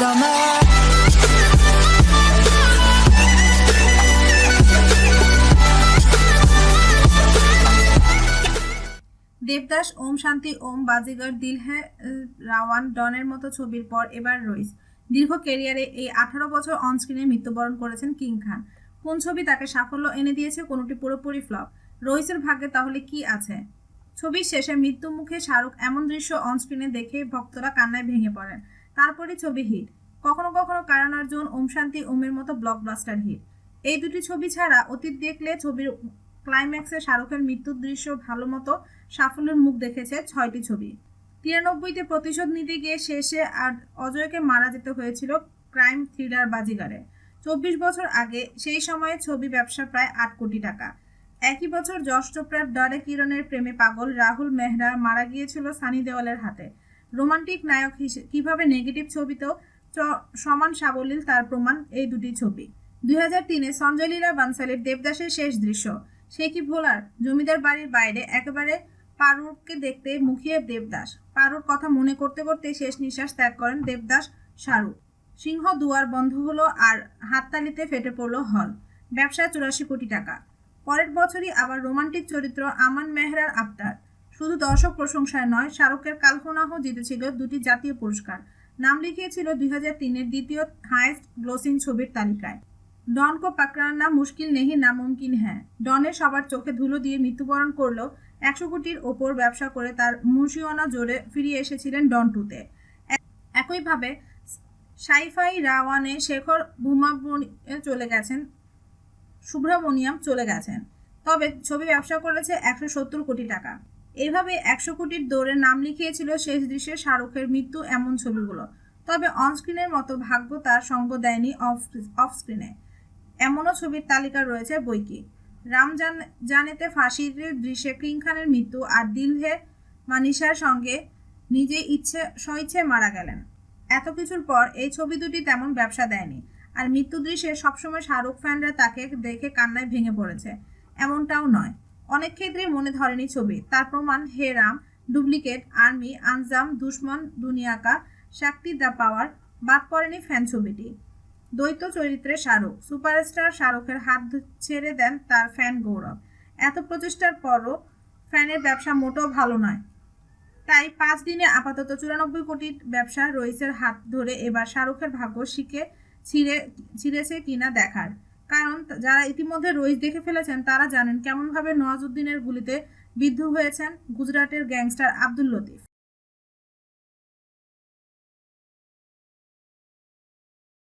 summer. Devdas, ওম শান্তি ওম, বাজিগর, দিল হ্যায়, রাওয়ান, ডনের মতো ছবির পর এবার রইস। দীর্ঘ ক্যারিয়ারে এই 18 বছর অনস্ক্রিনে মৃত্যুবরণ করেছেন কিং খান। কোন ছবি তাকে সাফল্য এনে দিয়েছে, কোনোটি পুরোপুরি ফ্লপ। রইসের ভাগ্যে তাহলে কি আছে? ছবির শেষে মৃত্যু মুখে শাহরুখ এমন দৃশ্য অনস্ক্রিনে দেখে ভক্তরা কান্নায় ভেঙে পড়েন। তারপরই ছবি হিট। কখনো কখনো কারণ অর্জুন, ওম শান্তি ওমের মতো ব্লকবাস্টার হিট। এই দুটি ছবি ছাড়া অতীত দেখলে ছবির ক্লাইম্যাক্সে শাহরুখের মৃত্যুর দৃশ্য ভালো মতো সাফল্যের মুখ দেখেছে 6টি ছবি। 93-তে প্রতিশোধ নিতে গিয়ে শেষে আর অজয়কে মারা যেতে হয়েছিল ক্রাইম থ্রিলার বাজিগারে। 24 বছর আগে সেই সময়ে ছবি ব্যবসা প্রায় 8 কোটি টাকা। একই বছর যশ চোপড়ার ডরে কিরণের প্রেমে পাগল রাহুল মেহরা মারা গিয়েছিল সানি দেওয়ালের হাতে। রোমান্টিক নায়ক কিভাবে নেগেটিভ ছবিতেও সমান সাবলীল তার প্রমাণ এই দুটি ছবি। 2003-এ সঞ্জয় লীলা বানসালির দেবদাসের শেষ দৃশ্য। সে কি ভোলার? জমিদার বাড়ির বাইরে একেবারে পারুরকে দেখতে মুখিয়ে দেবদাস। পারুর কথা মনে করতে করতে শেষ নিঃশ্বাস ত্যাগ করেন দেবদাস শাহরুখ। সিংহ দুয়ার বন্ধ হলো আর হাততালিতে ফেটে পড়ল হল। ব্যবসা 84 কোটি টাকা। পরের বছরই আবার রোমান্টিক চরিত্র আমান মেহরার আফতার। শুধু দর্শক প্রশংসায় নয়, শাহরুখের কালখোনাহ জিতেছিল 2টি জাতীয় পুরস্কার। নাম লিখিয়েছিল 2003-এর দ্বিতীয় হাইয়েস্ট গ্রোসিং ছবির তালিকায়। ডন কো পাকড়ানা মুশকিল নেহি নামুমকিন হ্যায়। ডনের সবার চোখে ধুলো দিয়ে মৃত্যুবরণ করলেও 100 কোটির ওপর ব্যবসা করে তার মুশিয়ানা জোরে ফিরিয়ে এসেছিলেন ডন 2-তে। একইভাবে সাইফাই রাওয়ানে শেখর সুব্রমণিয়াম চলে গেছেন। তবে ছবি ব্যবসা করেছে 170 কোটি টাকা। এইভাবে 100 কোটির দৌড়ে নাম লিখিয়েছিল শেষ দৃশ্যে শাহরুখের মৃত্যু এমন ছবিগুলো। তবে অনস্ক্রিনের মতো ভাগ্য তার সঙ্গ দেয়নি অফ স্ক্রিনে। এমনও ছবির তালিকা রয়েছে বইকি। জানেতে ফাঁসির দৃশ্যে কিং খানের মৃত্যু আর দিল হে মানিশার সঙ্গে নিজে স্বইচ্ছে মারা গেলেন। এত কিছুর পর এই ছবি দুটি তেমন ব্যবসা দেয়নি। আর মৃত্যু দৃশ্যে সবসময় শাহরুখ ফ্যানরা তাকে দেখে কান্নায় ভেঙে পড়েছে এমনটাও নয়। অনেক ক্ষেত্রেই মনে ধরেনি ছবি। তার প্রমাণ হে রাম, ডুপ্লিকেট, আর্মি, আনজাম, দুশ্মন, দুনিয়া কা, শক্তি, দ্য পাওয়ার। বাদ পড়েনি ফ্যান ছবিটি। দ্বৈত চরিত্রে শাহরুখ। সুপারস্টার শাহরুখের হাত ছেড়ে দেন তার ফ্যান গৌরব। এত প্রচেষ্টার পরও ফ্যানের ব্যবসা মোটেও ভালো নয়। তাই 5 দিনে আপাতত 94 কোটির ব্যবসা রইসের হাত ধরে এবার শাহরুখের ভাগ্য ছিঁড়েছে কিনা দেখার। কারণ যারা ইতিমধ্যে রইস দেখে ফেলেছেন তারা জানেন কেমনভাবে নওয়াজুদ্দিনের গুলিতে বিদ্ধ হয়েছেন গুজরাটের গ্যাংস্টার আব্দুল লতিফ।